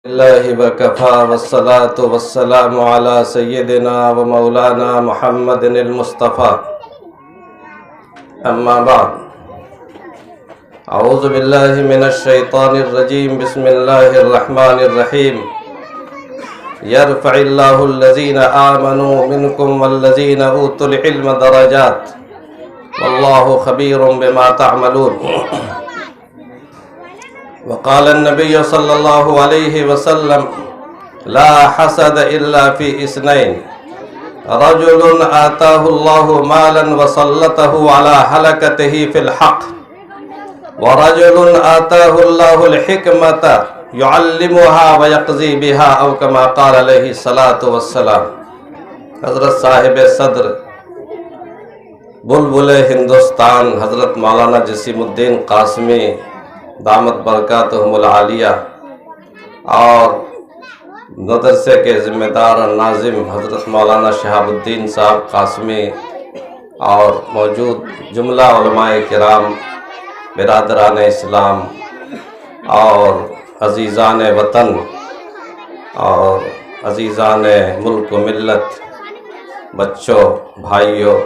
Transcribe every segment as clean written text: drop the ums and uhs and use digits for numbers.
اللہ وکفا والصلاة والسلام علی سیدنا و مولانا محمد المصطفیٰ اما بعد اعوذ باللہ من الشیطان الرجیم بسم اللہ الرحمن الرحیم یرفع اللہ الذین آمنوا منکم والذین اوتوا العلم درجات واللہ خبیر بما تعملون وقال النبي صلى الله عليه وسلم لا حسد إلا في اثنين رجل آتاه الله مالا وسلطه على هلكته في الحق ورجل آتاه الله الحكمة يعلمها ويقضي بها أو كما قال عليه الصلاة والسلام۔ حضرت صاحب صدر بلبل ہندوستان حضرت مولانا جسیم الدین قاسمی دامت برکاتہم العالیہ اور مدرسے کے ذمہ دار اور ناظم حضرت مولانا شہاب الدین صاحب قاسمی اور موجود جملہ علماء کرام، برادران اسلام اور عزیزان وطن اور عزیزان ملک و ملت، بچوں، بھائیوں،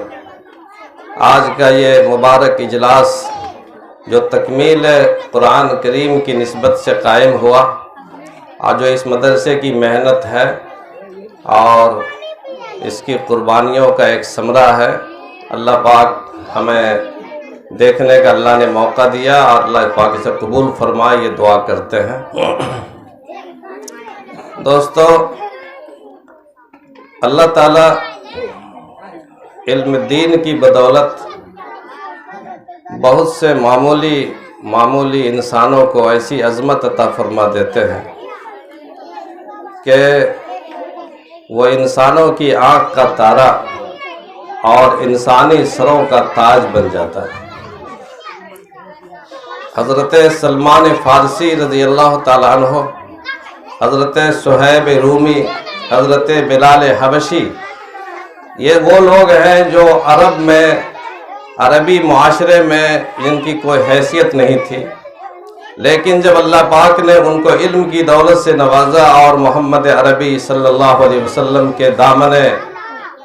آج کا یہ مبارک اجلاس جو تکمیل قرآن کریم کی نسبت سے قائم ہوا اور جو اس مدرسے کی محنت ہے اور اس کی قربانیوں کا ایک ثمرہ ہے، اللہ پاک ہمیں دیکھنے کا اللہ نے موقع دیا اور اللہ پاک اسے قبول فرمائے، یہ دعا کرتے ہیں۔ دوستو، اللہ تعالیٰ علم دین کی بدولت بہت سے معمولی انسانوں کو ایسی عظمت عطا فرما دیتے ہیں کہ وہ انسانوں کی آنکھ کا تارا اور انسانی سروں کا تاج بن جاتا ہے۔ حضرت سلمان فارسی رضی اللہ تعالیٰ عنہ، حضرت صہیب رومی، حضرت بلال حبشی، یہ وہ لوگ ہیں جو عربی معاشرے میں جن کی کوئی حیثیت نہیں تھی، لیکن جب اللہ پاک نے ان کو علم کی دولت سے نوازا اور محمد عربی صلی اللہ علیہ وسلم کے دامن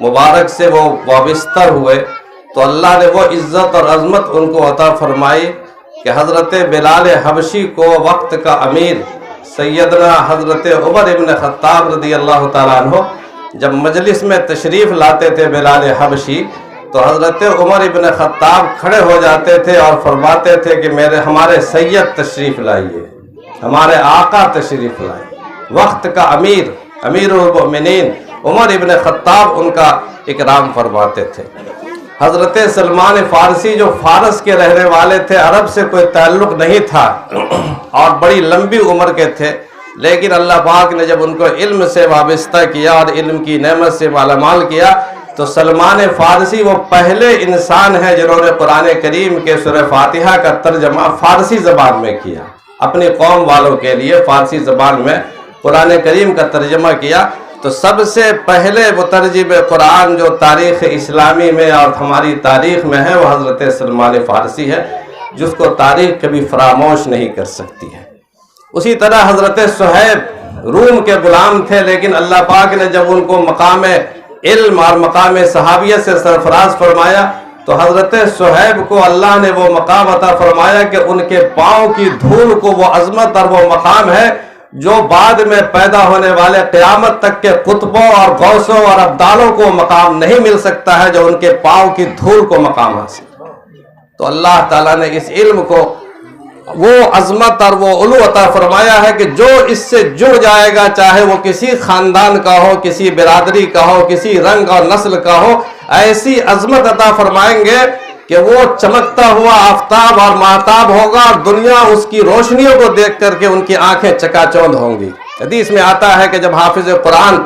مبارک سے وہ وابستہ ہوئے تو اللہ نے وہ عزت اور عظمت ان کو عطا فرمائی کہ حضرت بلال حبشی کو وقت کا امیر سیدنا حضرت عمر ابن خطاب رضی اللہ تعالیٰ عنہ جب مجلس میں تشریف لاتے تھے بلال حبشی، تو حضرت عمر ابن خطاب کھڑے ہو جاتے تھے اور فرماتے تھے کہ ہمارے سید تشریف لائیے، ہمارے آقا تشریف لائیے۔ وقت کا امیر المؤمنین عمر ابن خطاب ان کا اکرام فرماتے تھے۔ حضرت سلمان فارسی جو فارس کے رہنے والے تھے، عرب سے کوئی تعلق نہیں تھا اور بڑی لمبی عمر کے تھے، لیکن اللہ پاک نے جب ان کو علم سے وابستہ کیا اور علم کی نعمت سے مالامال کیا تو سلمان فارسی وہ پہلے انسان ہیں جنہوں نے قرآن کریم کے سورہ فاتحہ کا ترجمہ فارسی زبان میں کیا، اپنی قوم والوں کے لیے فارسی زبان میں قرآن کریم کا ترجمہ کیا۔ تو سب سے پہلے مترجم قرآن جو تاریخ اسلامی میں اور ہماری تاریخ میں ہے وہ حضرت سلمان فارسی ہے، جس کو تاریخ کبھی فراموش نہیں کر سکتی ہے۔ اسی طرح حضرت صہیب روم کے غلام تھے، لیکن اللہ پاک نے جب ان کو مقام علم اور مقام صحابیت سے سرفراز فرمایا تو حضرت صہیب کو اللہ نے وہ مقام عطا فرمایا کہ ان کے پاؤں کی دھول کو وہ عظمت اور وہ مقام ہے جو بعد میں پیدا ہونے والے قیامت تک کے قطبوں اور غوثوں اور ابدالوں کو مقام نہیں مل سکتا ہے جو ان کے پاؤں کی دھول کو مقام حاصل۔ تو اللہ تعالیٰ نے اس علم کو وہ عظمت اور وہ علو عطا فرمایا ہے کہ جو اس سے جڑ جائے گا، چاہے وہ کسی خاندان کا ہو، کسی برادری کا ہو، کسی رنگ اور نسل کا ہو، ایسی عظمت عطا فرمائیں گے کہ وہ چمکتا ہوا آفتاب اور مہتاب ہوگا اور دنیا اس کی روشنیوں کو دیکھ کر کے ان کی آنکھیں چکا چوندھ ہوں گی۔ حدیث میں آتا ہے کہ جب حافظ قرآن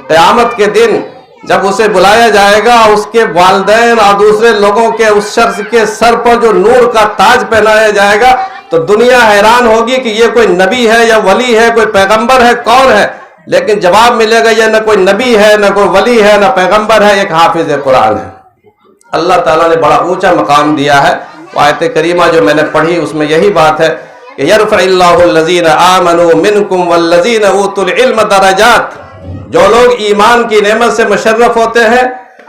قیامت کے دن جب اسے بلایا جائے گا، اس کے والدین اور دوسرے لوگوں کے اس شخص کے سر پر جو نور کا تاج پہنایا جائے گا تو دنیا حیران ہوگی کہ یہ کوئی نبی ہے یا ولی ہے، کوئی پیغمبر ہے، کون ہے؟ لیکن جواب ملے گا یہ نہ کوئی نبی ہے، نہ کوئی ولی ہے، نہ پیغمبر ہے، ایک حافظ قرآن ہے۔ اللہ تعالیٰ نے بڑا اونچا مقام دیا ہے۔ آیت کریمہ جو میں نے پڑھی اس میں یہی بات ہے کہ یرفع اللہ الذین آمنوا منکم والذین اوتوا العلم درجات، جو لوگ ایمان کی نعمت سے مشرف ہوتے ہیں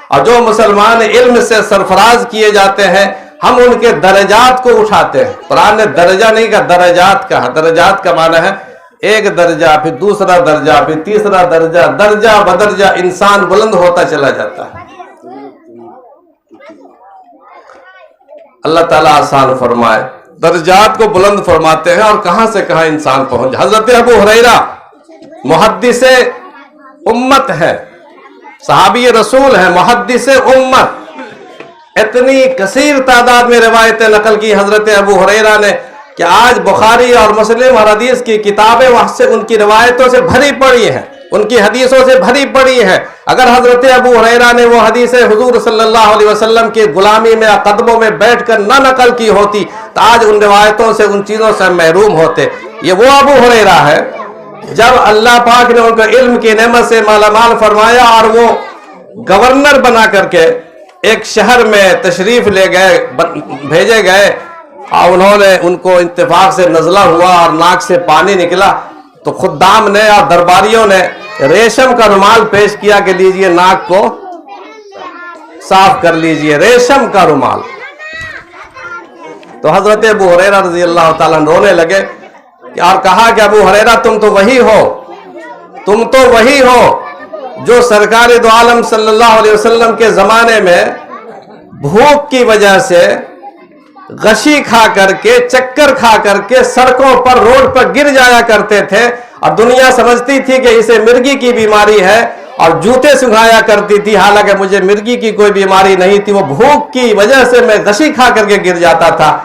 اور جو مسلمان علم سے سرفراز کیے جاتے ہیں، ہم ان کے درجات کو اٹھاتے ہیں۔ قرآن نے درجہ نہیں کہا، درجات کہا۔ درجات کا معنی ہے ایک درجہ، پھر دوسرا درجہ، پھر تیسرا درجہ، درجہ بدرجہ انسان بلند ہوتا چلا جاتا ہے۔ اللہ تعالیٰ آسان فرمائے، درجات کو بلند فرماتے ہیں، اور کہاں سے کہاں انسان پہنچ۔ حضرت ابو ہریرہ محدث امت ہے، صحابی رسول ہے، محدث امت، اتنی کثیر تعداد میں روایتیں نقل کی حضرت ابو ہریرہ نے کہ آج بخاری اور مسلم اور حدیث کی کتابیں وہاں سے ان کی روایتوں سے بھری پڑی ہیں، ان کی حدیثوں سے بھری پڑی ہے۔ اگر حضرت ابو ہریرہ نے وہ حدیث حضور صلی اللہ علیہ وسلم کی غلامی میں قدموں میں بیٹھ کر نہ نقل کی ہوتی تو آج ان روایتوں سے، ان چیزوں سے محروم ہوتے۔ یہ وہ ابو ہریرہ ہے جب اللہ پاک نے ان کو علم کی نعمت سے مالا مال فرمایا اور وہ گورنر بنا کر کے ایک شہر میں تشریف لے گئے، بھیجے گئے، اور انہوں نے ان کو اتفاق سے نزلہ ہوا اور ناک سے پانی نکلا تو خدام نے اور درباریوں نے ریشم کا رومال پیش کیا کہ لیجئے ناک کو صاف کر لیجئے، ریشم کا رومال۔ تو حضرت ابو ہریرہ رضی اللہ تعالیٰ رونے لگے اور کہا کہ ابو ہریرہ تم تو وہی ہو، تم تو وہی ہو جو سرکار دو عالم صلی اللہ علیہ وسلم کے زمانے میں بھوک کی وجہ سے غشی کھا کر کے، چکر کھا کر کے سڑکوں پر، روڈ پر گر جایا کرتے تھے، اور دنیا سمجھتی تھی کہ اسے مرگی کی بیماری ہے اور جوتے سکھایا کرتی تھی، حالانکہ مجھے مرگی کی کوئی بیماری نہیں تھی، وہ بھوک کی وجہ سے میں غشی کھا کر کے گر جاتا تھا۔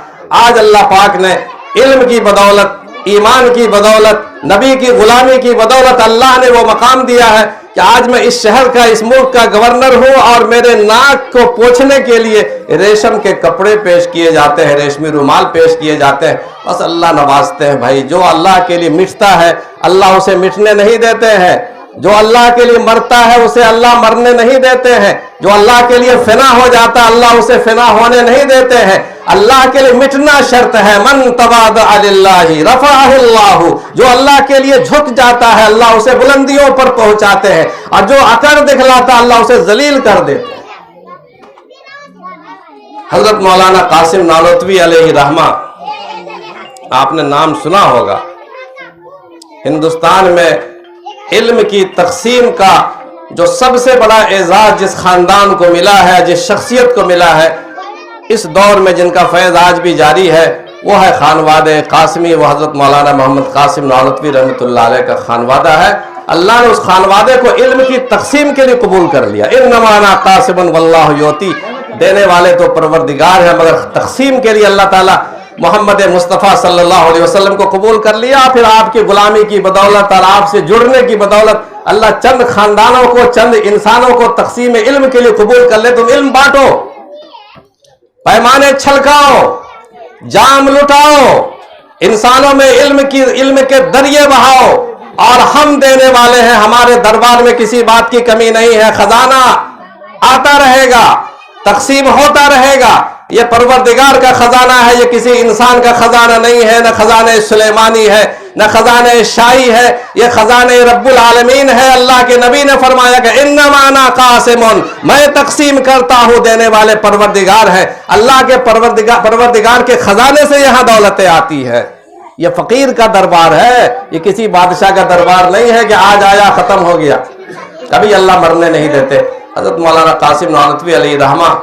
آج اللہ پاک نے علم کی بدولت، ایمان کی بدولت، نبی کی غلامی کی بدولت اللہ نے وہ مقام دیا ہے کہ آج میں اس شہر کا، اس ملک کا گورنر ہوں، اور میرے ناک کو پوچھنے کے لیے ریشم کے کپڑے پیش کیے جاتے ہیں، ریشمی رومال پیش کیے جاتے ہیں۔ بس اللہ نوازتے ہیں بھائی، جو اللہ کے لیے مٹتا ہے اللہ اسے مٹنے نہیں دیتے ہیں، جو اللہ کے لیے مرتا ہے اسے اللہ مرنے نہیں دیتے ہیں، جو اللہ کے لیے فنا ہو جاتا ہے اللہ اسے فنا ہونے نہیں دیتے ہیں۔ اللہ کے لیے مٹنا شرط ہے، من تواضع للہ رفعہ اللہ، جو اللہ کے لیے جھک جاتا ہے اللہ اسے بلندیوں پر پہنچاتے ہیں، اور جو اکڑ دکھلاتا اللہ اسے ذلیل کر دیتے ہیں۔ حضرت مولانا قاسم نانوتوی علیہ رحمہ، آپ نے نام سنا ہوگا، ہندوستان میں علم کی تقسیم کا جو سب سے بڑا اعزاز جس خاندان کو ملا ہے، جس شخصیت کو ملا ہے اس دور میں، جن کا فیض آج بھی جاری ہے، وہ ہے خانوادہ قاسمی۔ وہ حضرت مولانا محمد قاسم نانوتوی رحمۃ اللہ علیہ کا خانوادہ ہے۔ اللہ نے اس خانوادے کو علم کی تقسیم کے لیے قبول کر لیا۔ انما انا قاسم واللہ یؤتی، دینے والے تو پروردگار ہیں، مگر تقسیم کے لیے اللہ تعالیٰ محمد مصطفیٰ صلی اللہ علیہ وسلم کو قبول کر لیا۔ پھر آپ کی غلامی کی بدولت اور آپ سے جڑنے کی بدولت اللہ چند خاندانوں کو، چند انسانوں کو تقسیم علم کے لیے قبول کر لے۔ تم علم بانٹو، پیمانے چھلکاؤ، جام لٹاؤ، انسانوں میں علم کے دریا بہاؤ، اور ہم دینے والے ہیں، ہمارے دربار میں کسی بات کی کمی نہیں ہے، خزانہ آتا رہے گا، تقسیم ہوتا رہے گا۔ یہ پروردگار کا خزانہ ہے، یہ کسی انسان کا خزانہ نہیں ہے، نہ خزانہ سلیمانی ہے، نہ خزانہ شاہی ہے، یہ خزانہ رب العالمین ہے۔ اللہ کے نبی نے فرمایا کہ انما انا قاسم، میں تقسیم کرتا ہوں، دینے والے پروردگار ہے۔ اللہ کے پروردگار کے خزانے سے یہاں دولتیں آتی ہے۔ یہ فقیر کا دربار ہے، یہ کسی بادشاہ کا دربار نہیں ہے کہ آج آیا ختم ہو گیا، کبھی اللہ مرنے نہیں دیتے۔ حضرت مولانا قاسم نانوتوی علیہ رحمہ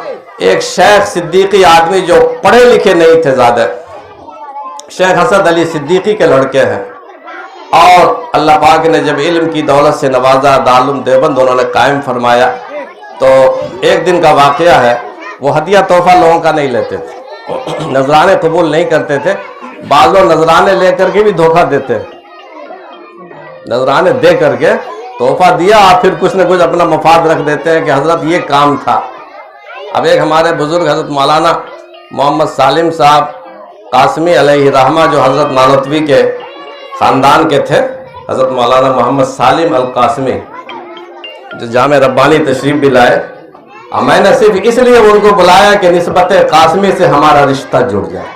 ایک شیخ صدیقی آدمی جو پڑھے لکھے نہیں تھے زیادہ، شیخ حسن علی صدیقی کے لڑکے ہیں، اور اللہ پاک نے جب علم کی دولت سے نوازا، دارالعلوم دیوبند انہوں نے قائم فرمایا، تو ایک دن کا واقعہ ہے، وہ ہدیہ تحفہ لوگوں کا نہیں لیتے تھے، نذرانے قبول نہیں کرتے تھے۔ بعض لوگ نذرانے لے کر کے بھی دھوکہ دیتے، نذرانے دے کر کے تحفہ دیا اور پھر کچھ نہ کچھ اپنا مفاد رکھ دیتے ہیں کہ حضرت یہ کام تھا۔ اب ایک ہمارے بزرگ حضرت مولانا محمد سالم صاحب قاسمی علیہ رحمہ، جو حضرت نانوتوی کے خاندان کے تھے، حضرت مولانا محمد سالم القاسمی، جو جامع ربانی تشریف بھی لائے، اور میں نے صرف اس لیے ان کو بلایا کہ نسبت قاسمی سے ہمارا رشتہ جڑ جائے،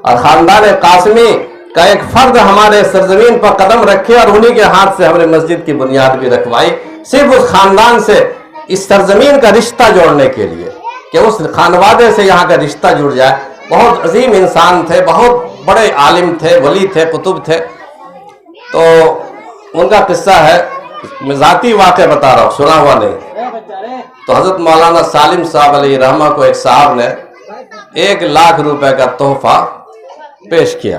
اور خاندان قاسمی کا ایک فرد ہمارے سرزمین پر قدم رکھے اور انہی کے ہاتھ سے ہم نے مسجد کی بنیاد بھی رکھوائی، صرف اس خاندان سے اس سرزمین کا رشتہ جوڑنے کے لیے کہ اس خانوادے سے یہاں کا رشتہ جڑ جائے۔ بہت عظیم انسان تھے، بہت بڑے عالم تھے، ولی تھے، قطب تھے۔ تو ان کا قصہ ہے، میں ذاتی واقعہ بتا رہا ہوں، سنا ہوا نہیں۔ تو حضرت مولانا سالم صاحب علیہ رحمہ کو ایک صاحب نے 1,00,000 روپے کا تحفہ پیش کیا،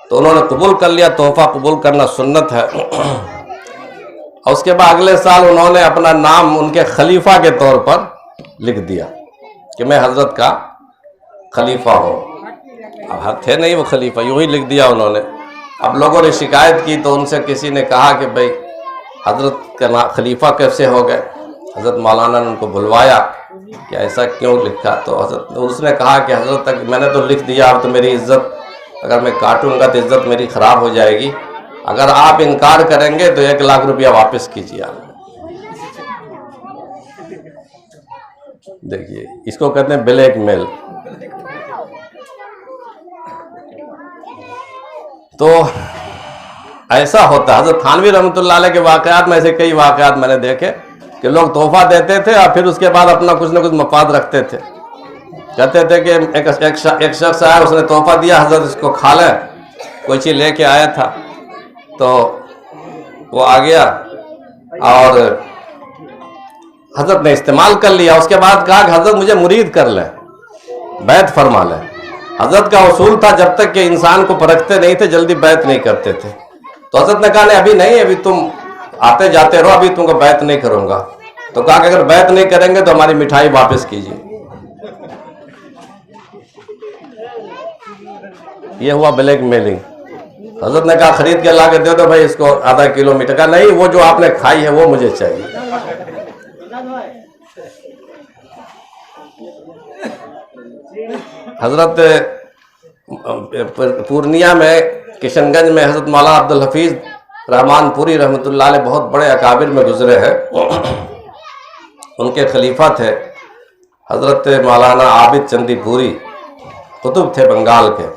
تو انہوں نے قبول کر لیا۔ تحفہ قبول کرنا سنت ہے۔ اور اس کے بعد اگلے سال انہوں نے اپنا نام ان کے خلیفہ کے طور پر لکھ دیا کہ میں حضرت کا خلیفہ ہوں۔ اب تھے نہیں وہ خلیفہ، یوں ہی لکھ دیا انہوں نے۔ اب لوگوں نے شکایت کی تو ان سے کسی نے کہا کہ بھئی حضرت کا خلیفہ کیسے ہو گئے؟ حضرت مولانا نے ان کو بلوایا کہ ایسا کیوں لکھا؟ تو حضرت اس نے کہا کہ حضرت تک میں نے تو لکھ دیا، اب تو میری عزت اگر میں کاٹوں گا تو عزت میری خراب ہو جائے گی، اگر آپ انکار کریں گے تو 1,00,000 روپیہ واپس کیجیے۔ دیکھیے اس کو کہتے ہیں بلیک میل۔ تو ایسا ہوتا ہے۔ حضرت تھانوی رحمۃ اللہ علیہ کے واقعات میں ایسے کئی واقعات میں نے دیکھے کہ لوگ تحفہ دیتے تھے اور پھر اس کے بعد اپنا کچھ نہ کچھ مفاد رکھتے تھے۔ کہتے تھے کہ ایک شخص آیا، اس نے تحفہ دیا، حضرت اس کو کھا لیں، کوئی چیز لے کے آیا تھا تو وہ آ گیا اور حضرت نے استعمال کر لیا۔ اس کے بعد کہا کہ حضرت مجھے مرید کر لیں، بیعت فرما لیں۔ حضرت کا اصول تھا جب تک کہ انسان کو پرکھتے نہیں تھے جلدی بیعت نہیں کرتے تھے۔ تو حضرت نے کہا نہیں ابھی نہیں، ابھی تم آتے جاتے رہو، ابھی تم کو بیعت نہیں کروں گا۔ تو کہا کہ اگر بیعت نہیں کریں گے تو ہماری مٹھائی واپس کیجیے۔ یہ ہوا بلیک میلنگ۔ حضرت نے کہا خرید کے لا کے دے دو بھائی اس کو آدھا کلو میٹھا۔ کا نہیں، وہ جو آپ نے کھائی ہے وہ مجھے چاہیے۔ حضرت پورنیہ میں کشن گنج میں حضرت مولانا عبدالحفیظ رحمان پوری رحمۃ اللہ علیہ بہت بڑے اکابر میں گزرے ہیں۔ ان کے خلیفہ تھے حضرت مولانا عابد چندی پوری، قطب تھے بنگال کے۔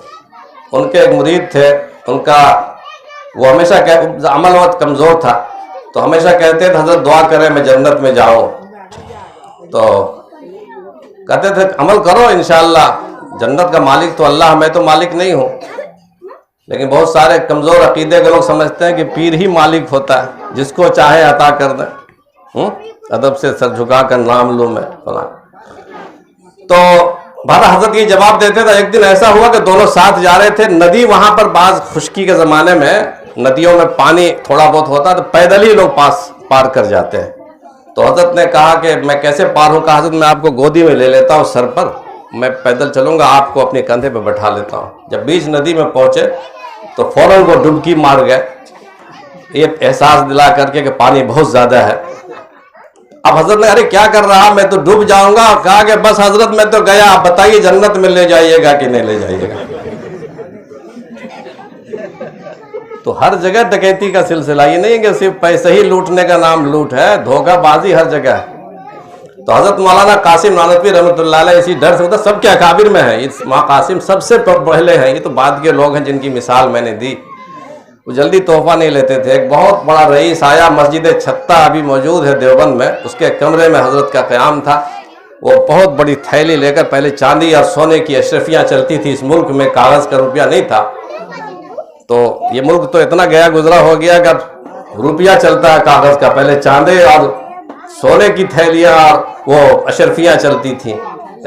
ان کے ایک مرید تھے، ان کا وہ ہمیشہ عمل وقت کمزور تھا تو ہمیشہ کہتے تھے حضرت دعا کریں میں جنت میں جاؤں۔ تو کہتے تھے عمل کرو انشاءاللہ، جنت کا مالک تو اللہ، میں تو مالک نہیں ہوں۔ لیکن بہت سارے کمزور عقیدے کے لوگ سمجھتے ہیں کہ پیر ہی مالک ہوتا ہے، جس کو چاہے عطا کر دیں، ادب سے سر جھکا کر نام لوں میں فلاں۔ تو بہرحال حضرت یہ جواب دیتے تھے۔ ایک دن ایسا ہوا کہ دونوں ساتھ جا رہے تھے، ندی وہاں پر بعض خشکی کے زمانے میں ندیوں میں پانی تھوڑا بہت ہوتا تو پیدل ہی لوگ پار کر جاتے ہیں۔ تو حضرت نے کہا کہ میں کیسے پار ہوں؟ کہا حضرت میں آپ کو گودی میں لے لیتا ہوں سر پر، میں پیدل چلوں گا، آپ کو اپنے کندھے پہ بٹھا لیتا ہوں۔ جب بیچ ندی میں پہنچے تو فوراً وہ ڈبکی مار گئے، یہ احساس دلا کر کے کہ پانی بہت زیادہ ہے۔ اب حضرت نے ارے کیا کر رہا، میں تو ڈوب جاؤں گا۔ کہا کہ بس حضرت میں تو گیا، آپ بتائیے جنت میں لے جائیے گا کہ نہیں لے جائیے گا؟ تو ہر جگہ ڈکیتی کا سلسلہ، یہ نہیں کہ صرف پیسے ہی لوٹنے کا نام لوٹ ہے، دھوکہ بازی ہر جگہ ہے۔ تو حضرت مولانا قاسم نانوتوی رحمۃ اللہ علیہ اسی ڈر سے ہوتا سب کے اکابر میں ہے، ماں قاسم سب سے پہلے ہیں، یہ تو بعد کے لوگ ہیں جن کی مثال میں نے دی۔ وہ جلدی تحفہ نہیں لیتے تھے۔ ایک بہت بڑا رئیس آیا، مسجد چھتہ ابھی موجود ہے دیوبند میں، اس کے کمرے میں حضرت کا قیام تھا۔ وہ بہت بڑی تھیلی لے کر، پہلے چاندی اور سونے کی اشرفیاں چلتی تھی اس ملک میں، کاغذ کا روپیہ نہیں تھا۔ تو یہ ملک تو اتنا گیا گزرا ہو گیا کہ اب روپیہ چلتا ہے کاغذ کا، پہلے چاندی اور سونے کی تھیلیاں اور وہ اشرفیاں چلتی تھیں۔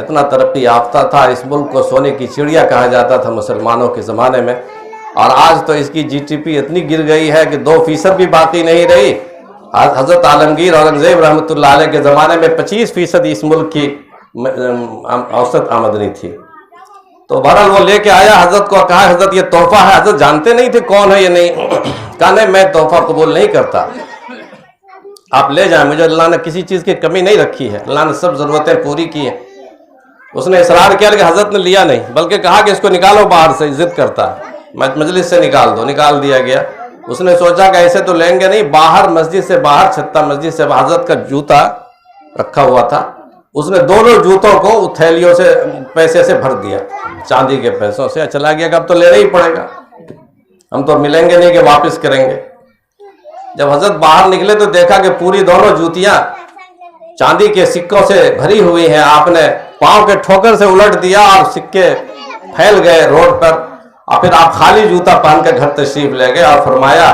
اتنا ترقی یافتہ تھا، اس ملک کو سونے کی چڑیا کہا جاتا تھا مسلمانوں کے زمانے میں۔ اور آج تو اس کی جی ٹی پی اتنی گر گئی ہے کہ 2% بھی باقی نہیں رہی۔ حضرت عالمگیر اورنگزیب رحمۃ اللہ علیہ کے زمانے میں 25% اس ملک کی اوسط آمدنی تھی۔ تو بہرحال وہ لے کے آیا، حضرت کو کہا حضرت یہ تحفہ ہے۔ حضرت جانتے نہیں تھے کون ہے یہ، نہیں کہا نہیں میں تحفہ قبول نہیں کرتا، آپ لے جائیں، مجھے اللہ نے کسی چیز کی کمی نہیں رکھی ہے، اللہ نے سب ضرورتیں پوری کی ہیں۔ اس نے اصرار کیا کہ حضرت نے لیا نہیں، بلکہ کہا کہ اس کو نکالو باہر سے، ضد کرتا ہے، مجلس سے نکال دو۔ نکال دیا گیا۔ اس نے سوچا کہ ایسے تو لیں گے نہیں، باہر مسجد سے باہر، چھتہ مسجد سے حضرت کا جوتا رکھا ہوا تھا، اس نے دونوں جوتوں کو تھیلیوں سے پیسے سے بھر دیا، چاندی کے پیسوں سے، چلا گیا کہ اب تو لینا ہی پڑے گا، ہم تو ملیں گے نہیں کہ واپس کریں گے۔ جب حضرت باہر نکلے تو دیکھا کہ پوری دونوں جوتیاں چاندی کے سکوں سے بھری ہوئی ہیں۔ آپ نے پاؤں کے ٹھوکر سے الٹ دیا اور سکے پھیل گئے روڈ پر، اور پھر آپ خالی جوتا پہن کے گھر تشریف لے گئے اور فرمایا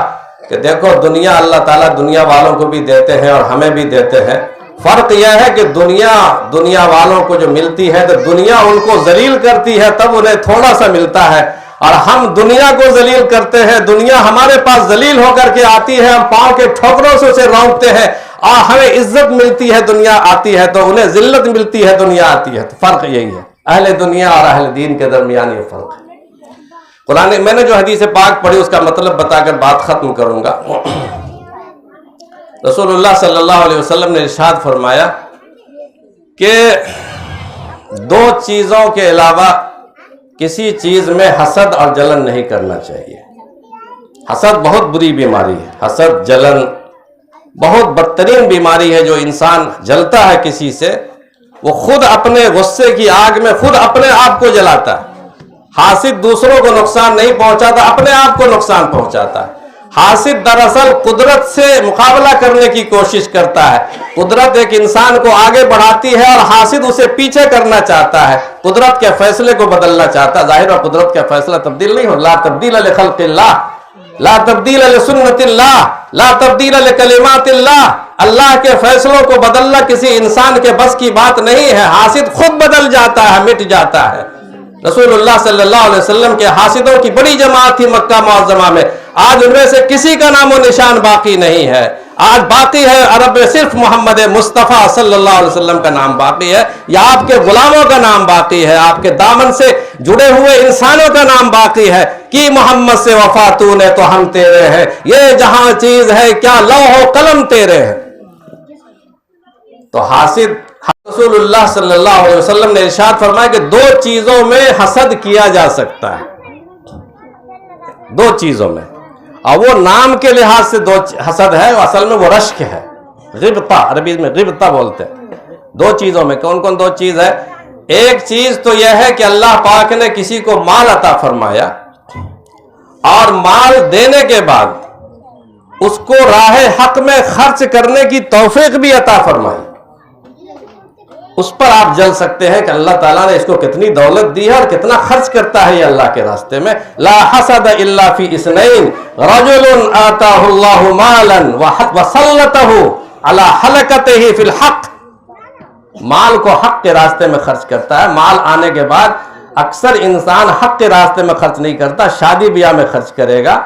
کہ دیکھو دنیا، اللہ تعالیٰ دنیا والوں کو بھی دیتے ہیں اور ہمیں بھی دیتے ہیں، فرق یہ ہے کہ دنیا والوں کو جو ملتی ہے تو دنیا ان کو ذلیل کرتی ہے، تب انہیں تھوڑا سا ملتا ہے، اور ہم دنیا کو ذلیل کرتے ہیں، دنیا ہمارے پاس ذلیل ہو کر کے آتی ہے، ہم پاؤں کے ٹھوکروں سے اسے رونقتے ہیں، اور ہمیں عزت ملتی ہے دنیا آتی ہے تو انہیں ذلت ملتی ہے دنیا آتی ہے۔ تو فرق یہی ہے، اہل دنیا اور اہل دین کے درمیان یہ فرق ہے۔ قرآن میں نے جو حدیث پاک پڑھی اس کا مطلب بتا کر بات ختم کروں گا۔ رسول اللہ صلی اللہ علیہ وسلم نے ارشاد فرمایا کہ دو چیزوں کے علاوہ کسی چیز میں حسد اور جلن نہیں کرنا چاہیے۔ حسد بہت بری بیماری ہے، حسد جلن بہت بدترین بیماری ہے۔ جو انسان جلتا ہے کسی سے، وہ خود اپنے غصے کی آگ میں خود اپنے آپ کو جلاتا ہے۔ حاسد دوسروں کو نقصان نہیں پہنچاتا، اپنے آپ کو نقصان پہنچاتا ہے۔ حاسد دراصل قدرت سے مقابلہ کرنے کی کوشش کرتا ہے۔ قدرت ایک انسان کو آگے بڑھاتی ہے اور حاسد اسے پیچھے کرنا چاہتا ہے، قدرت کے فیصلے کو بدلنا چاہتا ہے۔ ظاہر ہے قدرت کا فیصلہ تبدیل نہیں ہو، لا تبدیل لخلق اللہ، لا تبدیل لسنت اللہ، لا تبدیل لکلمات اللہ۔ اللہ کے فیصلوں کو بدلنا کسی انسان کے بس کی بات نہیں ہے، حاسد خود بدل جاتا ہے، مٹ جاتا ہے۔ رسول اللہ صلی اللہ علیہ وسلم کے حاسدوں کی بڑی جماعت تھی مکہ معظمہ میں، آج ان میں سے کسی کا نام و نشان باقی نہیں ہے۔ آج باقی ہے عرب میں صرف محمد مصطفیٰ صلی اللہ علیہ وسلم کا نام باقی ہے، یا آپ کے غلاموں کا نام باقی ہے، آپ کے دامن سے جڑے ہوئے انسانوں کا نام باقی ہے۔ کی محمد سے وفا تو نے تو ہم تیرے ہیں، یہ جہاں چیز ہے کیا لوح و قلم تیرے ہیں۔ تو حاسد، رسول اللہ صلی اللہ علیہ وسلم نے ارشاد فرمایا کہ دو چیزوں میں حسد کیا جا سکتا ہے، دو چیزوں میں، اور وہ نام کے لحاظ سے دو حسد ہے، اصل میں وہ رشک ہے، غبطہ، عربی میں غبطہ بولتے ہیں۔ دو چیزوں میں کون کون دو چیز ہے؟ ایک چیز تو یہ ہے کہ اللہ پاک نے کسی کو مال عطا فرمایا اور مال دینے کے بعد اس کو راہ حق میں خرچ کرنے کی توفیق بھی عطا فرمائی، اس پر آپ جل سکتے ہیں کہ اللہ تعالیٰ نے اس کو کتنی دولت دی ہے اور کتنا خرچ کرتا ہے یہ اللہ کے راستے میں۔ لا حسد الا فی اثنین، رجل آتاہ اللہ مالا وسلطہ علی حلقتہ فی الحق۔ مال کو حق کے راستے میں خرچ کرتا ہے۔ مال آنے کے بعد اکثر انسان حق کے راستے میں خرچ نہیں کرتا، شادی بیاہ میں خرچ کرے گا،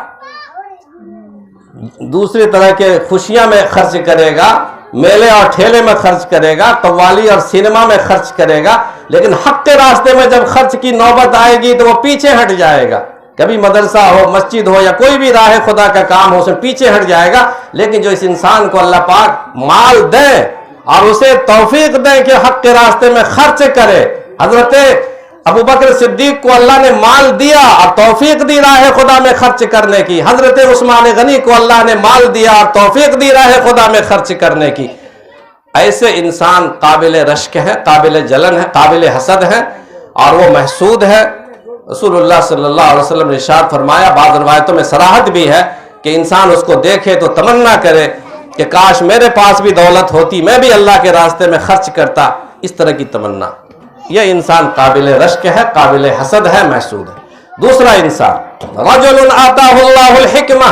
دوسری طرح کے خوشیاں میں خرچ کرے گا، میلے اور ٹھیلے میں خرچ کرے گا، قوالی اور سینما میں خرچ کرے گا، لیکن حق کے راستے میں جب خرچ کی نوبت آئے گی تو وہ پیچھے ہٹ جائے گا۔ کبھی مدرسہ ہو، مسجد ہو، یا کوئی بھی راہ خدا کا کام ہو، اس میں پیچھے ہٹ جائے گا۔ لیکن جو اس انسان کو اللہ پاک مال دے اور اسے توفیق دے کہ حق کے راستے میں خرچ کرے، حضرت ابو بکر صدیق کو اللہ نے مال دیا اور توفیق دی راہ خدا میں خرچ کرنے کی، حضرت عثمان غنی کو اللہ نے مال دیا اور توفیق دی راہ خدا میں خرچ کرنے کی۔ ایسے انسان قابل رشک ہے، قابل جلن ہے، قابل حسد ہے، اور وہ محسود ہے۔ رسول اللہ صلی اللہ علیہ وسلم نے ارشاد فرمایا، بعض روایتوں میں صراحت بھی ہے کہ انسان اس کو دیکھے تو تمنا کرے کہ کاش میرے پاس بھی دولت ہوتی، میں بھی اللہ کے راستے میں خرچ کرتا، اس طرح کی تمنا۔ یہ انسان قابل رشک ہے، قابل حسد ہے، محسود ہے۔ دوسرا انسان، رجل آتاہ اللہ الحکمہ،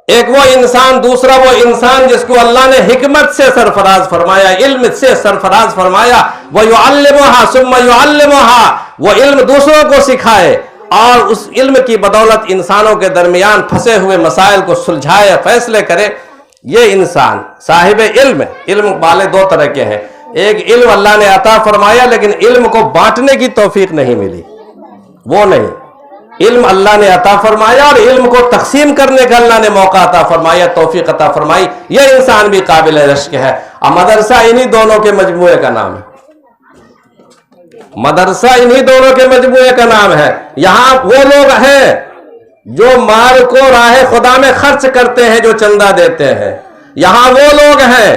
ایک وہ انسان، دوسرا وہ انسان جس کو اللہ نے حکمت سے سرفراز فرمایا، علم سے سرفراز فرمایا، وَيُعَلِّمُهَا ثُمَّ يُعَلِّمُهَا، وہ علم دوسروں کو سکھائے اور اس علم کی بدولت انسانوں کے درمیان پھنسے ہوئے مسائل کو سلجھائے، فیصلے کرے۔ یہ انسان صاحب علم، علم والے دو طرح کے ہیں، ایک علم اللہ نے عطا فرمایا لیکن علم کو بانٹنے کی توفیق نہیں ملی، وہ نہیں۔ علم اللہ نے عطا فرمایا اور علم کو تقسیم کرنے کا اللہ نے موقع عطا فرمایا، توفیق عطا فرمائی، یہ انسان بھی قابل رشک ہے۔ اور مدرسہ انہی دونوں کے مجموعے کا نام ہے، مدرسہ انہی دونوں کے مجموعے کا نام ہے۔ یہاں وہ لوگ ہیں جو مال کو راہ خدا میں خرچ کرتے ہیں، جو چندہ دیتے ہیں، یہاں وہ لوگ ہیں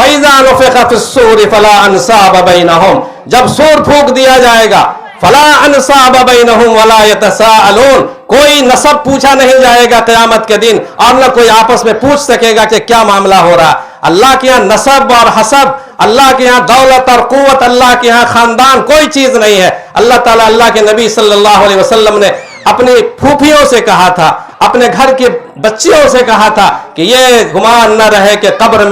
فَإِذَا نُفِخَ فِي الصُّورِ فَلَا أَنْسَابَ بَيْنَهُمْ، جب سور پھونک دیا جائے گا، فَلَا أَنْسَابَ بَيْنَهُمْ وَلَا يَتَسَاءَلُونَ، کوئی نسب پوچھا نہیں جائے گا قیامت کے دن، اور نہ کوئی آپس میں پوچھ سکے گا کہ کیا معاملہ ہو رہا ہے۔ اللہ کے یہاں نسب اور حسب، اللہ کے یہاں دولت اور قوت، اللہ کے یہاں خاندان کوئی چیز نہیں ہے۔ اللہ تعالیٰ اللہ کے نبی صلی اللہ علیہ وسلم نے اپنی پھوپھیوں سے کہا تھا، اپنے گھر کے بچیوں سے کہا تھا کہ یہ گمان نہ رہے کہ قبر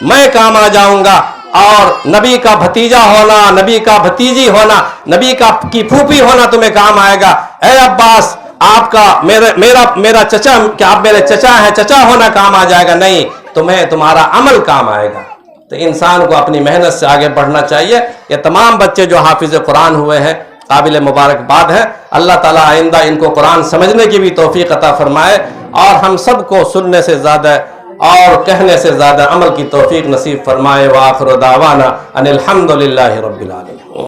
میں کام آ جاؤں گا، اور نبی کا بھتیجا ہونا، نبی کا بھتیجی ہونا، نبی کی پھوپھی ہونا تمہیں کام آئے گا۔ اے عباس، آپ کا میرا چچا، کہ آپ میرے چچا ہیں، چچا ہونا کام آ جائے گا؟ نہیں، تمہیں تمہارا عمل کام آئے گا۔ تو انسان کو اپنی محنت سے آگے بڑھنا چاہیے۔ یہ تمام بچے جو حافظ قرآن ہوئے ہیں قابل مبارکباد ہے۔ اللہ تعالیٰ آئندہ ان کو قرآن سمجھنے کی بھی توفیق عطا فرمائے، اور ہم سب کو سننے سے زیادہ اور کہنے سے زیادہ عمل کی توفیق نصیب فرمائے۔ وآخر دعوانا ان الحمد للہ رب العالمین۔